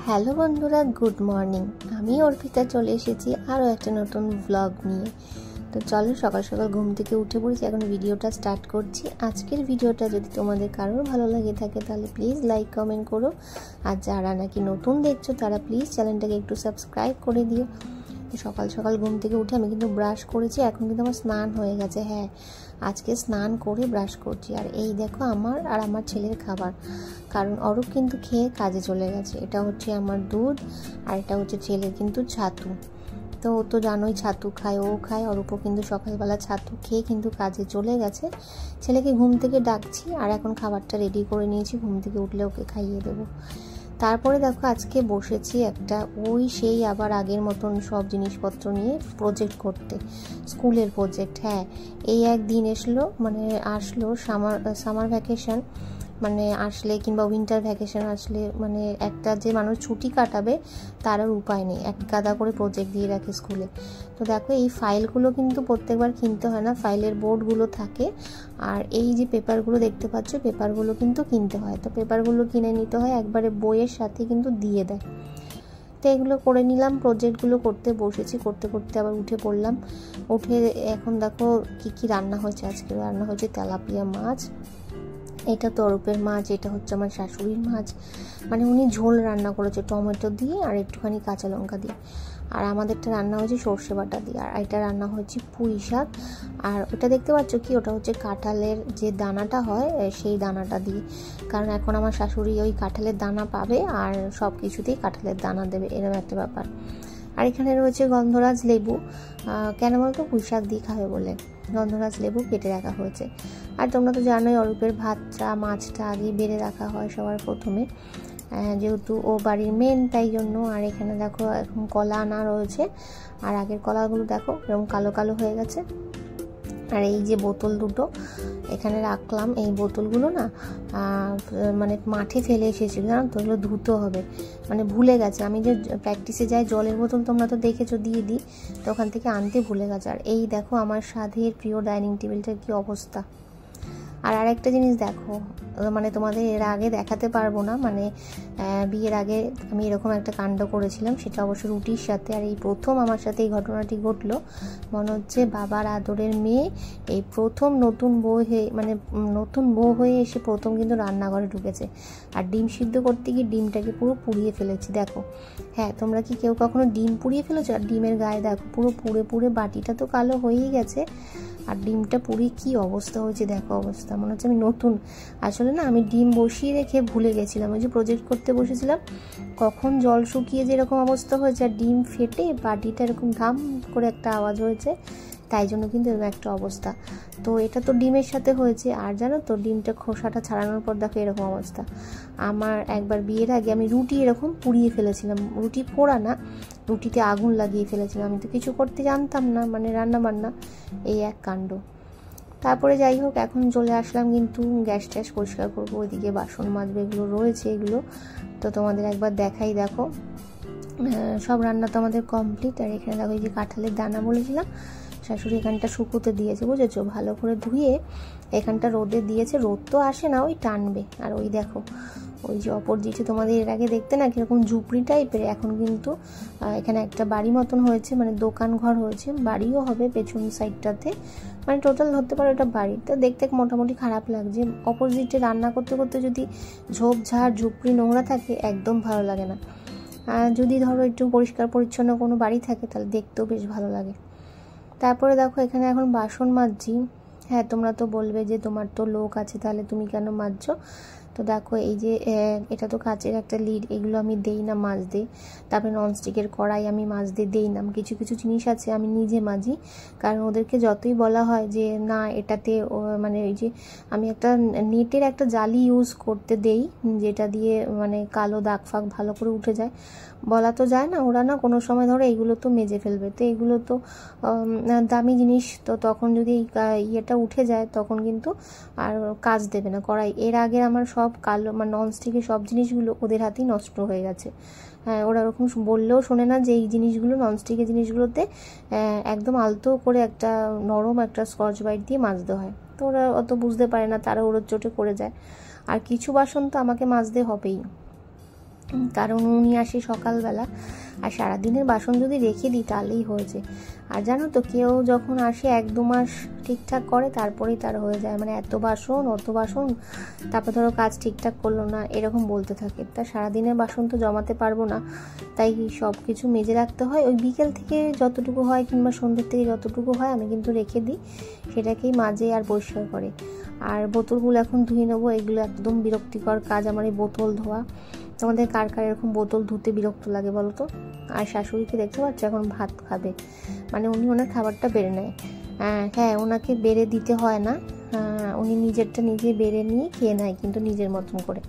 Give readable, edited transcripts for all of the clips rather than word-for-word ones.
Hello বন্ধুরা, good morning. আমি অর্পিতা চলে এসেছি আরও একটা নতুন ব্লগ নিয়ে। তো চলো সকাল সকাল ঘুম থেকে উঠে পড়েছি, এখন ভিডিওটা স্টার্ট করছি। আজকের ভিডিওটা যদি তোমাদের কারোর ভালো লাগে থাকে তাহলে প্লিজ লাইক কমেন্ট করো, আর যারা নাকি নতুন দেখছো তারা প্লিজ চ্যানেলটাকে একটু সাবস্ক্রাইব করে দিও। সকাল সকাল ঘুম থেকে উঠে আমি কিন্তু ব্রাশ করেছি, এখন কিন্তু আমার স্নান হয়ে গেছে। হ্যাঁ, আজকে স্নান করে ব্রাশ করছি। আর এই দেখো আমার আর আমার ছেলের খাবার, কারণ অরূপ কিন্তু খেয়ে কাজে চলে গেছে। এটা হচ্ছে আমার দুধ, আর এটা হচ্ছে ছেলের কিন্তু ছাতু। তো ও তো জানোই ছাতু খায়, ও খায়। অরূপও কিন্তু সকালবেলা ছাতু খেয়ে কিন্তু কাজে চলে গেছে। ছেলেকে ঘুম থেকে ডাকছি, আর এখন খাবারটা রেডি করে নিয়েছি, ঘুম থেকে উঠলে ওকে খাইয়ে দেবো। তারপরে দেখো আজকে বসেছি একটা সেই আবার আগের মতন সব জিনিসপত্র নিয়ে প্রজেক্ট করতে, স্কুলের প্রজেক্ট। হ্যাঁ, এই একদিন আসলো সামার ভ্যাকেশন আসলে, কিংবা উইন্টার ভ্যাকেশন আসলে, একটা যে মানুষ ছুটি কাটাবে তার আর উপায় নেই, এক গাদা করে প্রজেক্ট দিয়ে রাখে স্কুলে। তো দেখো এই ফাইলগুলো কিন্তু প্রত্যেকবার কিনতে হয় না, ফাইলের বোর্ডগুলো থাকে। আর এই যে পেপারগুলো দেখতে পাচ্ছ, পেপারগুলো কিন্তু কিনতে হয়। তো পেপারগুলো কিনে নিতে হয়, একবারে বইয়ের সাথে কিন্তু দিয়ে দেয়। তো এগুলো করে নিলাম, প্রজেক্টগুলো করতে বসেছি, করতে করতে আবার উঠে পড়লাম। উঠে এখন দেখো কি রান্না হয়েছে। আজকে রান্না হয়েছে তেলাপিয়া মাছ। এটা তো অরূপের মাছ, এটা হচ্ছে আমার শাশুড়ির মাছ। উনি ঝোল রান্না করেছে টমেটো দিয়ে আর একটুখানি কাঁচা লঙ্কা দিয়ে। আর আমাদেরটা রান্না হয়েছে সর্ষে বাটা দিয়ে। আর এটা রান্না হয়েছে পুঁই শাক। আর ওটা দেখতে পাচ্ছ কি, ওটা হচ্ছে কাঁঠালের যে দানাটা হয় সেই দানাটা দিয়ে, কারণ এখন আমার শাশুড়ি ওই কাঁঠালের দানা পাবে আর সব কিছুতেই কাঁঠালের দানা দেবে, এরকম একটা ব্যাপার। আর এখানে রয়েছে গন্ধরাজ লেবু, কেন বলতো, পুঁই শাক দিয়ে খাবে বলে গন্ধরাজ লেবু কেটে রাখা হয়েছে। আর তোমরা তো জানোই অরূপের ভাতটা মাছটা আগেই বেড়ে রাখা হয় সবার প্রথমে, যেহেতু ও বাড়ির মেন, তাই জন্য। আর এখানে দেখো এখন কলা আনা রয়েছে, আর আগের কলাগুলো দেখো এরকম কালো কালো হয়ে গেছে। আর এই যে বোতল দুটো এখানে রাখলাম, এই বোতলগুলো না মাঠে ফেলে এসেছিল, জানো তো, এগুলো ধুতে হবে। ভুলে গেছে, আমি যে প্র্যাকটিসে যাই জলের বোতল তোমরা তো দেখেছো দিয়ে দিই, তো ওখান থেকে আনতে ভুলে গেছে। আর এই দেখো আমার স্বাদের প্রিয় ডাইনিং টেবিলটার কি অবস্থা। আর আরেকটা জিনিস দেখো, তোমাদের এর আগে দেখাতে পারবো না, বিয়ের আগে আমি এরকম একটা কাণ্ড করেছিলাম, সেটা অবশ্য রুটির সাথে। আর এই প্রথম আমার সাথে এই ঘটনাটি ঘটলো। মনে হচ্ছে বাবার আদরের মেয়ে এই প্রথম নতুন বউ হয়ে এসে প্রথম কিন্তু রান্নাঘরে ঢুকেছে। আর ডিম সিদ্ধ করতে গিয়ে ডিমটাকে পুরো পুড়িয়ে ফেলেছি দেখো। হ্যাঁ, তোমরা কি কেউ কখনো ডিম পুড়িয়ে ফেলেছো? আর ডিমের গায়ে দেখো পুরো পুড়ে পুড়ে বাটিটা তো কালো হয়েই গেছে, আর ডিমটা পুরি কি অবস্থা হয়েছে দেখো, অবস্থা মনে হচ্ছে আমি নতুন। আসলে না, আমি ডিম বসিয়ে রেখে ভুলে গেছিলাম, ওই যে প্রজেক্ট করতে বসেছিলাম, কখন জল শুকিয়ে যেরকম অবস্থা হয়েছে, আর ডিম ফেটে বাটিটা এরকম ধাম করে একটা আওয়াজ হয়েছে, তাই জন্য কিন্তু এরকম একটা অবস্থা। তো এটা তো ডিমের সাথে হয়েছে। আর জানো তো, ডিমটা খোসাটা ছাড়ানোর পর দেখো এরকম অবস্থা। আমার একবার বিয়ের আগে আমি রুটি এরকম পুড়িয়ে ফেলেছিলাম, রুটি পোড়া না, রুটিতে আগুন লাগিয়ে ফেলেছিলাম। আমি তো কিছু করতে জানতাম না, রান্না বান্না, এই এক কাণ্ড। তারপরে যাই হোক, এখন চলে আসলাম কিন্তু গ্যাস ট্যাস পরিষ্কার করবো, ওইদিকে বাসন মাজবে, এগুলো রয়েছে, এগুলো তো তোমাদের একবার দেখাই। দেখো সব রান্না তো আমাদের কমপ্লিট। আর এখানে দেখো এই যে কাঁঠালের দানা বলেছিলাম, শাশুড়ি এখানটা শুকোতে দিয়েছে, বুঝেছো, ভালো করে ধুয়ে এখানটা রোদে দিয়েছে। রোদ তো আসে না, ওই টানবে। আর ওই দেখো ওই যে অপোজিটে তোমাদের এর আগে দেখতে না কিরকম ঝুপড়ি টাইপের, এখন কিন্তু এখানে একটা বাড়ি মতন হয়েছে, দোকান ঘর হয়েছে, বাড়িও হবে পেছন সাইডটাতে, টোটাল ধরতে পারো এটা বাড়ি। তো দেখতে মোটামুটি খারাপ লাগছে। অপোজিটে রান্না করতে করতে যদি ঝোপঝাড় ঝুপড়ি নোংরা থাকে একদম ভালো লাগে না। যদি ধরো একটু পরিষ্কার পরিচ্ছন্ন কোনো বাড়ি থাকে তাহলে দেখতেও বেশ ভালো লাগে। তারপরে দেখো এখানে এখন বাসন মাজছি। হ্যাঁ, তোমরা তো বলবে যে তোমার তো লোক আছে, তাহলে তুমি কেন মাজছো? তো দেখো এই যে এটা তো কাচের একটা লিড, এগুলো আমি দেই না মাজতে। তারপরে ননস্টিকের কড়াই আমি মাজতে দেই না। কিছু কিছু জিনিস আছে আমি নিজে মাজি, কারণ ওদেরকে যতই বলা হয় যে না এটাতে ওই যে আমি একটা নেটের একটা জালি ইউজ করতে দেই, যেটা দিয়ে কালো দাগ ফাগ ভালো করে উঠে যায়। বলা তো যায় না, ওরা না কোনো সময় ধরো এগুলো তো মেজে ফেলবে, তো এগুলো তো দামি জিনিস, তো তখন যদি ইয়েটা উঠে যায় তখন কিন্তু আর কাজ দেবে না কড়াই। এর আগে আমার সব কালো ননস্টিকের সব জিনিসগুলো ওদের হাতেই নষ্ট হয়ে গেছে। হ্যাঁ, ওরা ওরকম বললেও শোনে না যে এই জিনিসগুলো, ননস্টিকের জিনিসগুলোতে একদম আলতো করে একটা নরম একটা স্কচ ব্রাইট দিয়ে মাজতে হয়। তো ওরা অত বুঝতে পারে না, তারা ওর চোটে করে যায়। আর কিছু বাসন তো আমাকে মাজতে হবেই, কারণ উনি আসে সকালবেলা, আর সারাদিনের বাসন যদি রেখে দিই তাহলেই হয়েছে। আর জানো তো, কেউ যখন আসে 1-2 মাস ঠিকঠাক করে তারপরেই তার হয়ে যায়, মানে এত বাসন অত বাসন, তারপর ধরো কাজ ঠিকঠাক করলো না এরকম বলতে থাকে। তা সারাদিনের বাসন তো জমাতে পারবো না, তাই সব কিছু মেজে রাখতে হয়। ওই বিকেল থেকে যতটুকু হয় কিংবা সন্ধ্যের থেকে যতটুকু হয় আমি কিন্তু রেখে দিই, সেটাকেই মাজে আর পরিষ্কার করে। আর বোতলগুলো এখন ধুয়ে নেবো, এগুলো একদম বিরক্তিকর কাজ আমার এই বোতল ধোয়া। তোমাদের কার কার এরকম বোতল ধুতে বিরক্ত লাগে বলো তো? আর শাশুড়িকে দেখতে পাচ্ছ এখন ভাত খাবে, মানে উনি ওনার খাবারটা বেড়ে নেয়। হ্যাঁ, ওনাকে বেড়ে দিতে হয় না, উনি নিজেরটা নিজে বেড়ে নিয়ে খেয়ে নেয় কিন্তু নিজের মতন করে।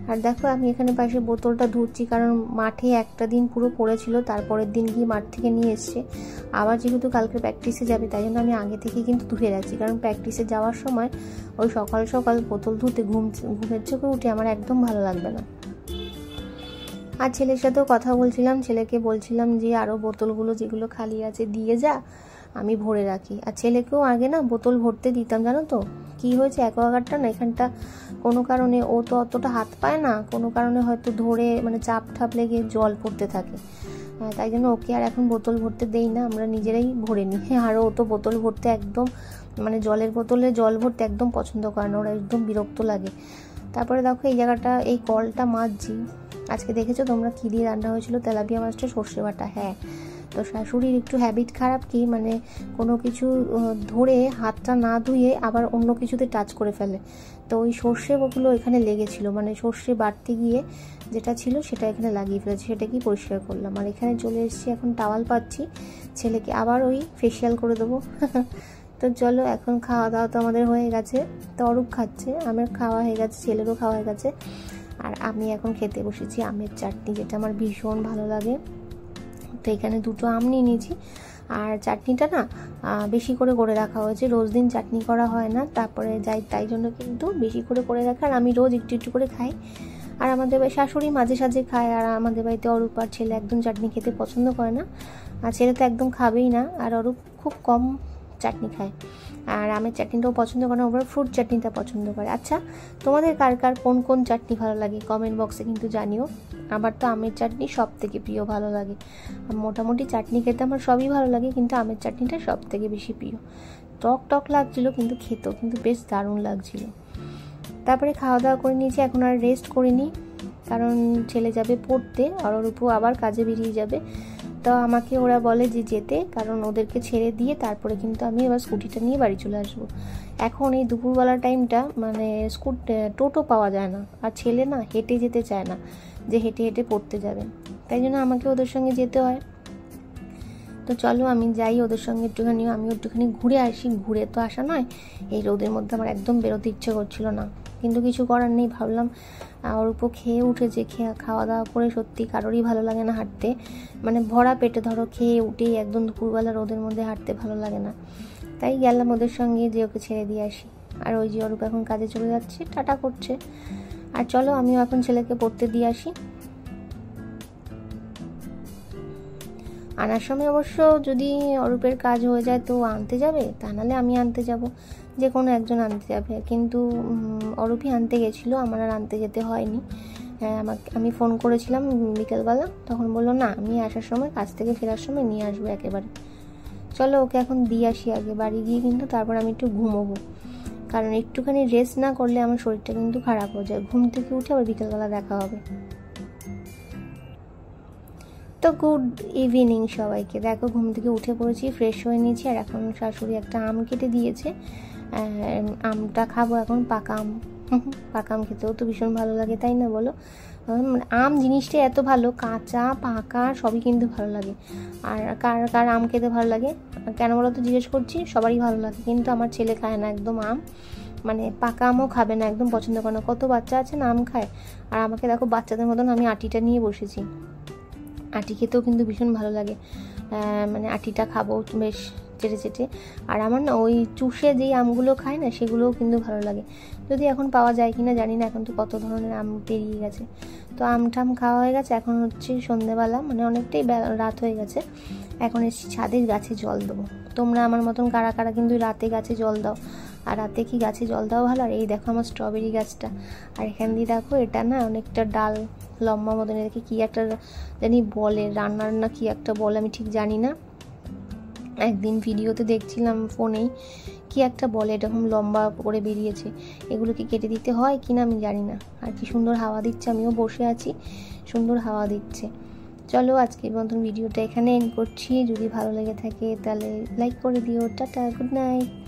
আর দেখো আমি এখানে পাশে বোতলটা ধুচ্ছি, কারণ মাঠে একটা দিন পুরো পড়েছিল, তারপরের দিন গিয়ে মাঠ থেকে নিয়ে এসছে। আবার যেহেতু কালকে প্র্যাকটিসে যাবে তাই জন্য আমি আগে থেকে কিন্তু ধুয়ে রাখছি, কারণ প্র্যাকটিসে যাওয়ার সময় ওই সকাল সকাল বোতল ধুতে ঘুমের চোখে উঠে আমার একদম ভালো লাগবে না। আর ছেলের সাথেও কথা বলছিলাম, ছেলেকে বলছিলাম যে আরও বোতলগুলো যেগুলো খালি আছে দিয়ে যা, আমি ভরে রাখি। আর ছেলেকেও আগে না বোতল ভরতে দিতাম, জানো তো কি হয়েছে, অ্যাকোয়াগার্ডটা না এখানটা কোনো কারণে ও তো অতটা হাত পায় না, কোনো কারণে হয়তো ধরে মানে চাপ ঠাপ লেগে জল পড়তে থাকে, তাই জন্য ওকে আর এখন বোতল ভরতে দেই না, আমরা নিজেরাই ভরে নিই। আর ও তো বোতল ভরতে একদম মানে জলের বোতলে জল ভরতে একদম পছন্দ করে না, ওরা একদম বিরক্ত লাগে। তারপরে দেখো এই জায়গাটা, এই কলটা মাজছি। আজকে দেখেছো তোমরা কী দিয়ে রান্না হয়েছিল? তেলাপিয়া মাছটা সর্ষে বাটা। হ্যাঁ, তো শাশুড়ির একটু হ্যাবিট খারাপ, কি মানে কোনো কিছু ধরে হাতটা না ধুয়ে আবার অন্য কিছুতে টাচ করে ফেলে, তো ওই সর্ষেগুলো এখানে লেগেছিল, মানে সর্ষে বাটতে গিয়ে যেটা ছিল সেটা এখানে লাগিয়ে ফেলেছি, সেটাকেই পরিষ্কার করলাম। আর এখানে চলে এসেছি, এখন টাওয়াল পাচ্ছি, ছেলেকে আবার ওই ফেসিয়াল করে দেবো। তো চলো এখন খাওয়া দাওয়া তো আমাদের হয়ে গেছে, তো অরূপ খাচ্ছে, আমার খাওয়া হয়ে গেছে, ছেলেরও খাওয়া হয়ে গেছে। আর আমি এখন খেতে বসেছি আমের চাটনি, যেটা আমার ভীষণ ভালো লাগে। তো এখানে 2টো আম নিয়ে নিয়েছি, আর চাটনিটা না বেশি করে রাখা হয়েছে, রোজ দিন চাটনি করা হয় না, তারপরে তাই জন্য কিন্তু বেশি করে রাখা। আর আমি রোজ একটু করে খাই, আর আমাদের শাশুড়ি মাঝে সাঝে খায়, আর আমাদের বাড়িতে অরূপ আর ছেলে একদম চাটনি খেতে পছন্দ করে না, আর ছেলে তো একদম খাবেই না, আর অরূপ খুব কম চাটনি খায়। আর আমের চাটনিটাও পছন্দ করে না, ওরা ফ্রুট চাটনিটা পছন্দ করে। আচ্ছা, তোমাদের কার কার কোন চাটনি ভালো লাগে কমেন্ট বক্সে কিন্তু জানিও। আমার তো আমের চাটনি সব থেকে প্রিয়, ভালো লাগে। মোটামুটি চাটনি খেতে আমার সবই ভালো লাগে, কিন্তু আমের চাটনিটা সব থেকে বেশি প্রিয়। টক লাগছিল কিন্তু খেতেও কিন্তু বেশ দারুণ লাগছিল। তারপরে খাওয়া দাওয়া করে নিয়েছি, এখন আর রেস্ট করিনি, কারণ ছেলে যাবে পড়তে, আর ওর উপর আবার কাজে বেরিয়ে যাবে। তো আমাকে ওরা বলে যে যেতে, কারণ ওদেরকে ছেড়ে দিয়ে তারপরে কিন্তু আমি এবার স্কুটিটা নিয়ে বাড়ি চলে আসবো। এখন এই দুপুরবেলার টাইমটা মানে টোটো পাওয়া যায় না, আর ছেলে না হেঁটে যেতে চায় না, যে হেঁটে পড়তে যাবে, তাই জন্য আমাকে ওদের সঙ্গে যেতে হয়। তো চলো আমি যাই ওদের সঙ্গে আমি একটুখানি ঘুরে আসি। ঘুরে তো আসা নয়, এই রোদের মধ্যে আমার একদম বেরোতে ইচ্ছে করছিল না, কিন্তু কিছু করার নেই, ভাবলাম ওর উপর খেয়ে উঠেছে, খাওয়া দাওয়া করে সত্যি কারোরই ভালো লাগে না হাঁটতে, মানে ভরা পেটে ধরো খেয়ে উঠেই একদম দুপুরবেলা রোদের মধ্যে হাঁটতে ভালো লাগে না, তাই গেলাম ওদের সঙ্গে যে ওকে ছেড়ে দিয়ে আসি। আর ওই যে অরূপ এখন কাজে চলে যাচ্ছে, টাটা করছে। আর চলো আমিও এখন ছেলেকে পড়তে দিয়ে আসি। আনার সময় অবশ্য যদি অরূপের কাজ হয়ে যায় তো আনতে যাবে, তা নাহলে আমি আনতে যাব, যে কোনো একজন আনতে যাবে, কিন্তু অরূপই আনতে গেছিলো, আমার আর আনতে যেতে হয়নি। আমি ফোন করেছিলাম বিকেলবেলা, তখন বললো না আমি আসার সময় কাজ থেকে ফেরার সময় নিয়ে আসবো একেবারে। চলো ওকে এখন দিয়ে আসি আগে, বাড়ি গিয়ে কিন্তু তারপর আমি একটু ঘুমোবো, কারণ একটুখানি রেস্ট না করলে আমার শরীরটা কিন্তু খারাপ হয়ে যায়, ঘুম থেকে উঠে আবার বিকেলবেলা দেখা হবে। তো গুড ইভিনিং সবাইকে। দেখো ঘুম থেকে উঠে পড়েছি, ফ্রেশ হয়ে নিয়েছি, আর এখন শাশুড়ি একটা আম কেটে দিয়েছে, আমটা খাবো এখন, পাকা আম খেতেও তো ভীষণ ভালো লাগে, তাই না বলো? মানে আম জিনিসটা এত ভালো, কাঁচা পাকা সবই কিন্তু ভালো লাগে। আর কার আম খেতে ভালো লাগে কেন বলো তো জিজ্ঞেস করছি, সবারই ভালো লাগে, কিন্তু আমার ছেলে খায় না একদম আম, মানে পাকা আমও খাবে না, একদম পছন্দ করে না। কত বাচ্চা আছে না আম খায়, আর আমাকে দেখো বাচ্চাদের মতন আমি আটিটা নিয়ে বসেছি, আটি খেতেও কিন্তু ভীষণ ভালো লাগে, মানে আটিটা খাবো বেশ চেটে। আর আমার না ওই চুষে যেই আমগুলো খায় না সেগুলোও কিন্তু ভালো লাগে, যদি এখন পাওয়া যায় কিনা জানি না, এখন তো কত ধরনের আম পেরিয়ে গেছে। তো আমটাম খাওয়া হয়ে গেছে, এখন হচ্ছে সন্ধ্যেবেলা, মানে অনেকটাই রাত হয়ে গেছে, এখন এসেছি ছাদের গাছে জল দেবো। তোমরা আমার মতন কারা কিন্তু রাতে গাছে জল দাও, আর রাতে কি গাছে জল দেওয়া ভালো। আর এই দেখো আমার স্ট্রবেরি গাছটা, আর এখান দিয়ে দেখো এটা না অনেকটা ডাল লম্বা মতন, এটাকে কী একটা জানি বলে, রান্নার না কী একটা বলে, আমি ঠিক জানি না। একদিন ভিডিওতে দেখছিলাম ফোনেই, কি একটা বলে, এরকম লম্বা করে বেরিয়েছে। এগুলোকে কেটে দিতে হয় কি না আমি জানি না। আর কি সুন্দর হাওয়া দিচ্ছে, আমিও বসে আছি, সুন্দর হাওয়া দিচ্ছে। চলো আজকের মতন ভিডিওটা এখানে এন্ড করছি। যদি ভালো লেগে থাকে তাহলে লাইক করে দিও। Tata, good night.